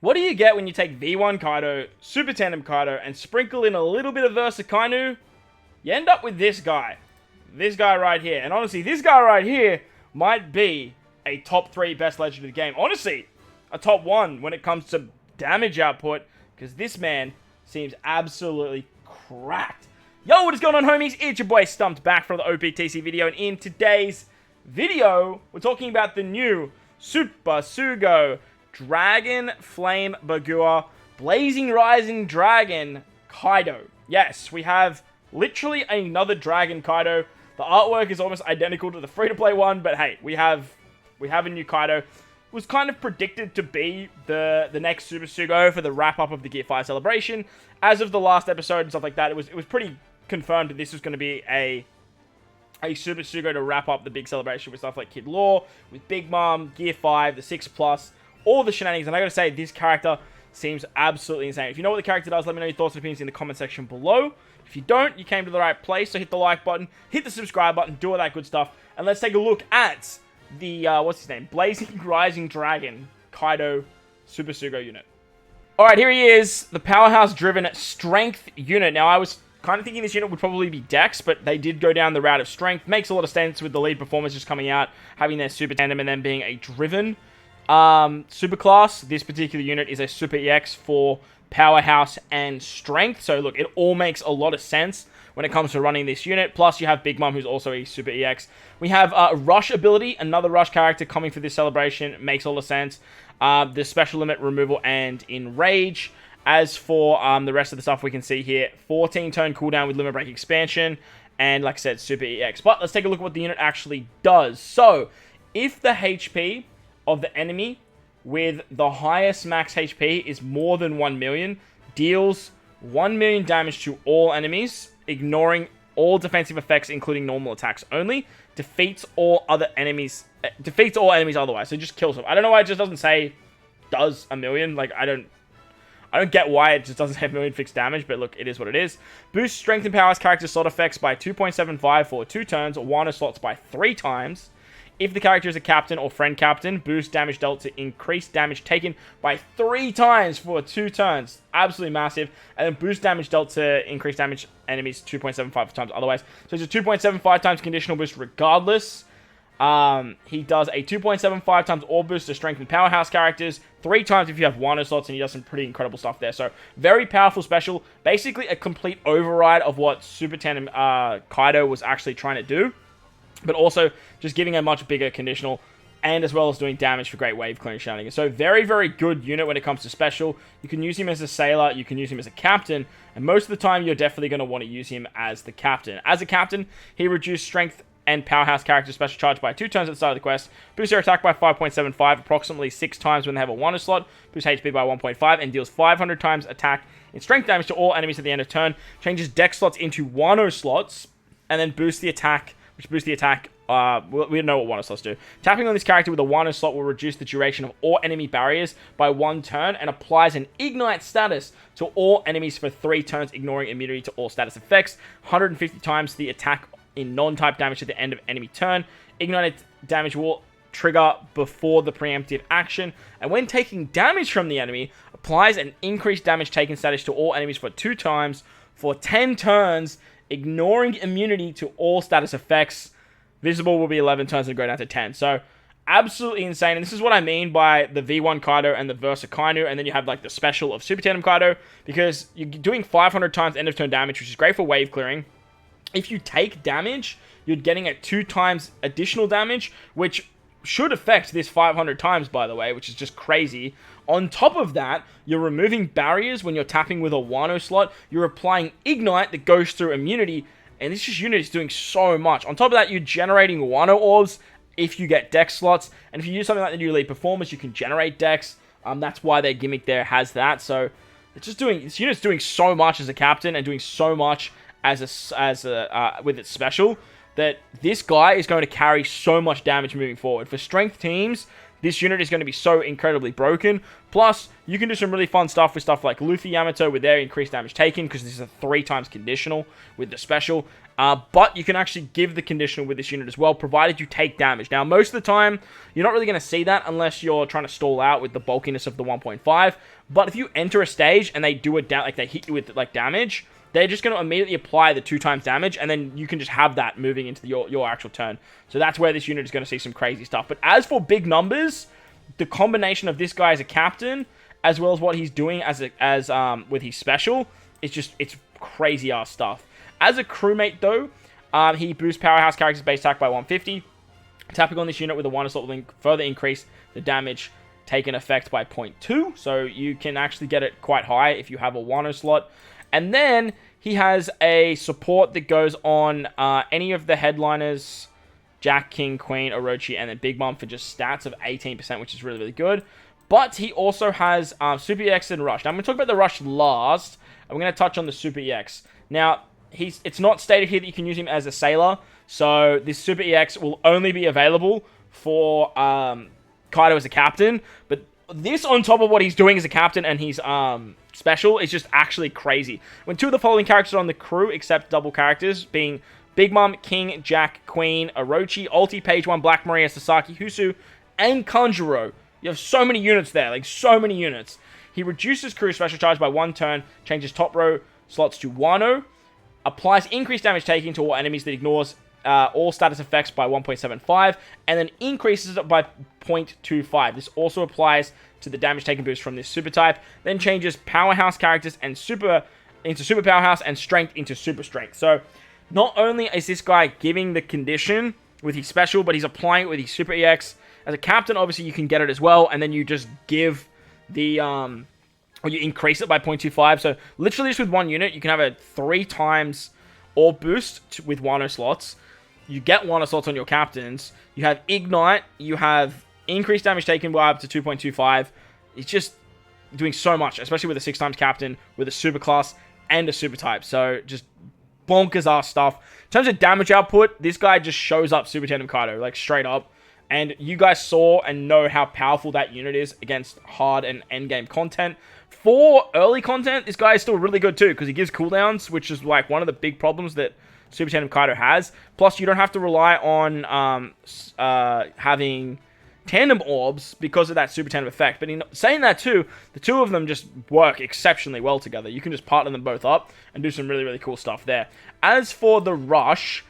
What do you get when you take V1 Kaido, Super Tandem Kaido, and sprinkle in a little bit of Versa Kainu? You end up with this guy. This guy right here. And honestly, this guy right here might be a top 3 best legend of the game. Honestly, a top 1 when it comes to damage output, because this man seems absolutely cracked. Yo, what is going on, homies? It's your boy StumpD back from the OPTC video, and in today's video, we're talking about the new Super Sugo Dragon Flame Bagua Blazing Rising Dragon Kaido. Yes, we have literally another Dragon Kaido. The artwork is almost identical to the free-to-play one, but hey, we have a new Kaido. It was kind of predicted to be the next Super Sugo for the wrap-up of the Gear 5 celebration. As of the last episode and stuff like that, it was pretty confirmed that this was going to be a Super Sugo to wrap up the big celebration with stuff like Kid Law, with Big Mom, Gear 5, the 6+, all the shenanigans. And I gotta say, this character seems absolutely insane. If you know what the character does, let me know your thoughts and opinions in the comment section below. If you don't, you came to the right place, so hit the like button, hit the subscribe button, do all that good stuff, and let's take a look at the, what's his name? Blazing Rising Dragon Kaido Super Sugo unit. Alright, here he is, the powerhouse-driven strength unit. Now, I was kind of thinking this unit would probably be Dex, but they did go down the route of strength. Makes a lot of sense with the lead performers just coming out, having their super tandem, and then being a driven super class. This particular unit is a super EX for powerhouse and strength. So look, it all makes a lot of sense when it comes to running this unit. Plus, you have Big Mom, who's also a super EX. We have Rush ability, another Rush character coming for this celebration. Makes a lot of sense. The special limit removal and enrage. As for the rest of the stuff we can see here, 14 turn cooldown with limit break expansion, and like I said, super EX. But let's take a look at what the unit actually does. So, if the HP of the enemy with the highest max HP is more than 1 million, deals 1 million damage to all enemies, ignoring all defensive effects, including normal attacks only, defeats all enemies otherwise, so just kills them. I don't know why it just doesn't say does a million. Like, I don't get why it just doesn't have a million fixed damage, but look, it is what it is. Boosts strength and powers character slot effects by 2.75 for 2 turns, Wano slots by 3 times. If the character is a captain or friend captain, boost damage dealt to increase damage taken by 3 times for 2 turns. Absolutely massive. And then boost damage dealt to increase damage enemies 2.75 times otherwise. So it's a 2.75 times conditional boost regardless. He does a 2.75 times all boost to strength and powerhouse characters, 3 times if you have Wano slots, and he does some pretty incredible stuff there. So, very powerful special. Basically, a complete override of what Super Tandem Kaido was actually trying to do, but also just giving a much bigger conditional, and as well as doing damage for great wave clearing shenanigans. So, very, very good unit when it comes to special. You can use him as a sailor, you can use him as a captain, and most of the time, you're definitely going to want to use him as the captain. As a captain, he reduced strength and powerhouse character special charge by 2 turns at the start of the quest, boosts their attack by 5.75, approximately 6 times when they have a Wano slot, boosts HP by 1.5, and deals 500 times attack and strength damage to all enemies at the end of turn, changes dex slots into Wano slots, and then boosts the attack, we don't know what Wano slots do. Tapping on this character with a Wano slot will reduce the duration of all enemy barriers by 1 turn, and applies an Ignite status to all enemies for 3 turns, ignoring immunity to all status effects, 150 times the attack in non-type damage at the end of enemy turn. Ignited damage will trigger before the preemptive action, and when taking damage from the enemy, applies an increased damage taken status to all enemies for 2 times for 10 turns, ignoring immunity to all status effects. Visible will be 11 turns and go down to 10. So, absolutely insane, and this is what I mean by the V1 Kaido and the Versa Kainu, and then you have like the special of Super Tandem Kaido, because you're doing 500 times end of turn damage, which is great for wave clearing. If you take damage, you're getting at 2 times additional damage, which should affect this 500 times, by the way, which is just crazy. On top of that, you're removing barriers when you're tapping with a Wano slot. You're applying Ignite that goes through immunity, and this just unit is doing so much. On top of that, you're generating Wano orbs if you get Dex slots, and if you use something like the new lead performers, you can generate Dex. That's why their gimmick there has that. So it's just this unit's doing so much as a captain and doing so much with its special, that this guy is going to carry so much damage moving forward. For strength teams, this unit is going to be so incredibly broken. Plus, you can do some really fun stuff with stuff like Luffy Yamato with their increased damage taken, because this is a 3 times conditional with the special. But you can actually give the conditional with this unit as well, provided you take damage. Now, most of the time, you're not really going to see that unless you're trying to stall out with the bulkiness of the 1.5. But if you enter a stage and they do it down, like they hit you with like damage, they're just going to immediately apply the 2 times damage, and then you can just have that moving into your actual turn. So that's where this unit is going to see some crazy stuff. But as for big numbers, the combination of this guy as a captain, as well as what he's doing with his special, it's crazy ass stuff. As a crewmate though, he boosts powerhouse characters base attack by 150. Tapping on this unit with a 1 slot will further increase the damage taken effect by 0.2. So you can actually get it quite high if you have a 1 slot. And then he has a support that goes on any of the headliners, Jack, King, Queen, Orochi, and then Big Mom for just stats of 18%, which is really, really good. But he also has Super EX and Rush. Now, I'm going to talk about the Rush last. I'm going to touch on the Super EX. Now, it's not stated here that you can use him as a sailor. So, this Super EX will only be available for Kaido as a captain. But this on top of what he's doing as a captain and his special is just actually crazy. When 2 of the following characters are on the crew, except double characters, being Big Mom, King, Jack, Queen, Orochi, Ulti, Page 1, Black Maria, Sasaki, Husu, and Kanjuro. You have so many units there, like so many units. He reduces crew special charge by 1 turn, changes top row slots to Wano, applies increased damage taken to all enemies that ignores all status effects by 1.75, and then increases it by 0.25. This also applies to the damage taken boost from this super type, then changes powerhouse characters and super into super powerhouse and strength into super strength. So not only is this guy giving the condition with his special, but he's applying it with his super EX. As a captain, obviously you can get it as well, and then you just give the or you increase it by 0.25. So literally just with 1 unit, you can have a 3 times orb boost with Wano slots. You get Wano slots on your captains. You have Ignite. You have increased damage taken by up to 2.25. It's just doing so much, especially with a 6 times captain, with a super class, and a super type. So just bonkers ass stuff. In terms of damage output, this guy just shows up Super Tandem Kaido, like straight up. And you guys saw and know how powerful that unit is against hard and endgame content. For early content, this guy is still really good too, because he gives cooldowns, which is like one of the big problems that Super Tandem Kaido has. Plus, you don't have to rely on having tandem orbs because of that Super Tandem effect. But in saying that too, the 2 of them just work exceptionally well together. You can just partner them both up and do some really, really cool stuff there. As for the Rush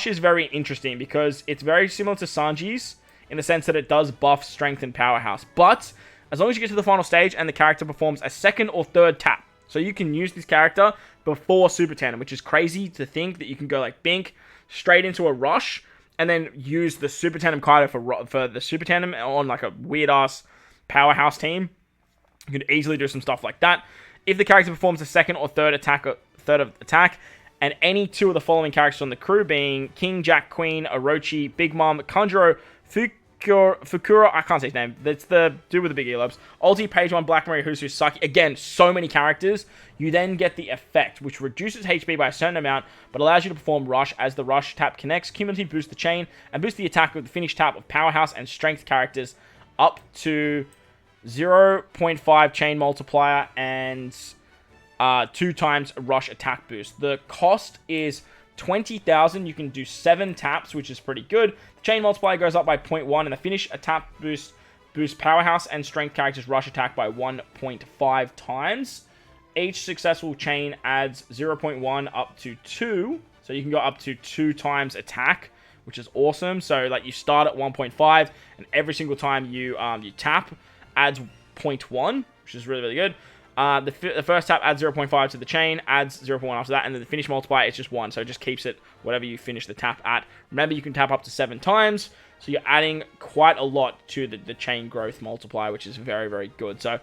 is very interesting because it's very similar to Sanji's in the sense that it does buff strength and powerhouse. But as long as you get to the final stage and the character performs a 2nd or 3rd tap. So you can use this character before Super Tandem, which is crazy to think that you can go like Bink straight into a Rush and then use the Super Tandem Kaido for the Super Tandem on like a weird-ass powerhouse team. You could easily do some stuff like that. If the character performs a 2nd or 3rd attack, and any 2 of the following characters on the crew being King, Jack, Queen, Orochi, Big Mom, Kanjuro, Fukuro, I can't say his name. That's the dude with the big earlobes. Ulti, Page 1, Black Maria, Husu, Saki. Again, so many characters. You then get the effect, which reduces HP by a certain amount, but allows you to perform Rush as the Rush tap connects, cumulatively boost the chain, and boost the attack with the finish tap of Powerhouse and Strength characters up to 0.5 chain multiplier and 2 times Rush attack boost. The cost is 20,000. You can do 7 taps, which is pretty good. Chain multiplier goes up by 0.1, and the finish attack boosts Powerhouse and Strength characters Rush attack by 1.5 times. Each successful chain adds 0.1 up to 2, so you can go up to 2 times attack, which is awesome. So like you start at 1.5, and every single time you tap adds 0.1, which is really, really good. The first tap adds 0.5 to the chain, adds 0.1 after that, and then the finish multiplier is just 1, so it just keeps it whatever you finish the tap at. Remember, you can tap up to 7 times, so you're adding quite a lot to the chain growth multiplier, which is very, very good. So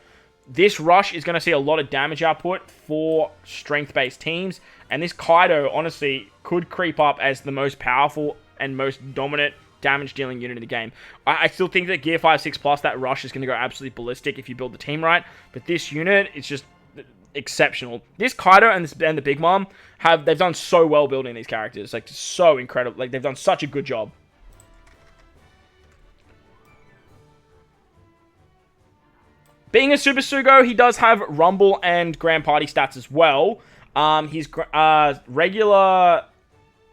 this Rush is going to see a lot of damage output for strength-based teams, and this Kaido, honestly, could creep up as the most powerful and most dominant damage-dealing unit in the game. I still think that Gear 5, 6 plus, that Rush is going to go absolutely ballistic if you build the team right, but this unit is just exceptional. This Kaido and the Big Mom, they've done so well building these characters, like, so incredible. Like, they've done such a good job. Being a Super Sugo, he does have Rumble and Grand Party stats as well. His regular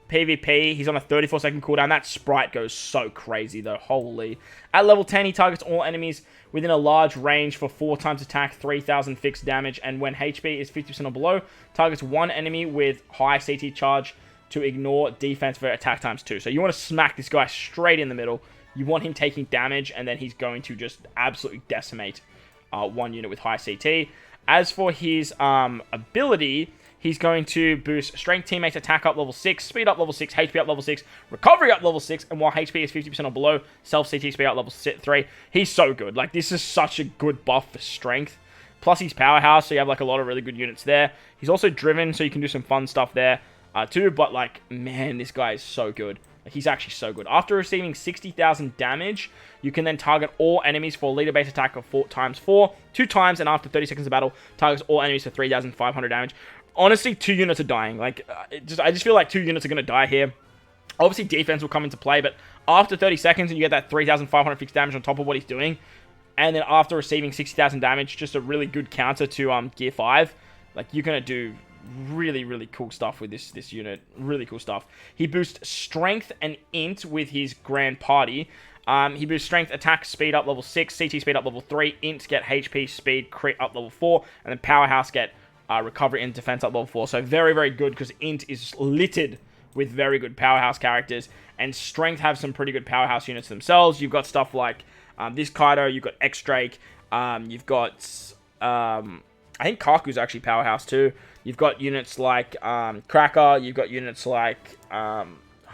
PvP, he's on a 34-second cooldown. That sprite goes so crazy, though. Holy. At level 10, he targets all enemies within a large range for 4 times attack, 3,000 fixed damage, and when HP is 50% or below, targets one enemy with high CT charge to ignore defense for attack times 2. So you want to smack this guy straight in the middle. You want him taking damage, and then he's going to just absolutely decimate one unit with high CT. As for his ability, he's going to boost Strength Teammates attack up level 6, Speed up level 6, HP up level 6, Recovery up level 6, and while HP is 50% or below, Self-CT Speed up level 3. He's so good. Like, this is such a good buff for Strength. Plus, he's Powerhouse, so you have, like, a lot of really good units there. He's also Driven, so you can do some fun stuff there, too. But, like, man, this guy is so good. Like, he's actually so good. After receiving 60,000 damage, you can then target all enemies for a leader-based attack of 4 times 4, 2 times, and after 30 seconds of battle, targets all enemies for 3,500 damage. Honestly, 2 units are dying. Like, I just feel like 2 units are going to die here. Obviously, defense will come into play, but after 30 seconds, and you get that 3,500 fixed damage on top of what he's doing, and then after receiving 60,000 damage, just a really good counter to Gear 5, like, you're going to do really, really cool stuff with this unit. Really cool stuff. He boosts Strength and Int with his Grand Party. He boosts Strength, Attack, Speed up level 6, CT Speed up level 3, Int get HP, Speed, Crit up level 4, and then Powerhouse get Recovery and Defense up level 4. So very, very good because Int is littered with very good Powerhouse characters. And Strength have some pretty good Powerhouse units themselves. You've got stuff like this Kaido. You've got X-Drake. You've got... I think Kaku's actually Powerhouse too. You've got units like Cracker. You've got units like... oh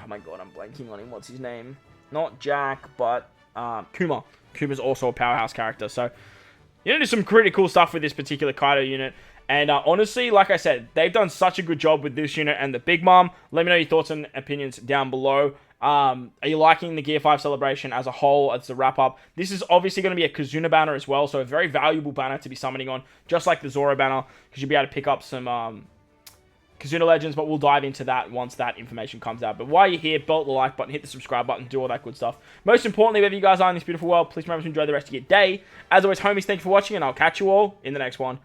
my god, I'm blanking on him. What's his name? Not Jack, but Kuma. Kuma's also a Powerhouse character. So, you know, do some pretty cool stuff with this particular Kaido unit. And honestly, like I said, they've done such a good job with this unit and the Big Mom. Let me know your thoughts and opinions down below. Are you liking the Gear 5 celebration as a whole, as a wrap-up? This is obviously going to be a Kazuna banner as well, so a very valuable banner to be summoning on, just like the Zoro banner, because you'll be able to pick up some Kazuna Legends, but we'll dive into that once that information comes out. But while you're here, belt the like button, hit the subscribe button, do all that good stuff. Most importantly, wherever you guys are in this beautiful world, please remember to enjoy the rest of your day. As always, homies, thank you for watching, and I'll catch you all in the next one.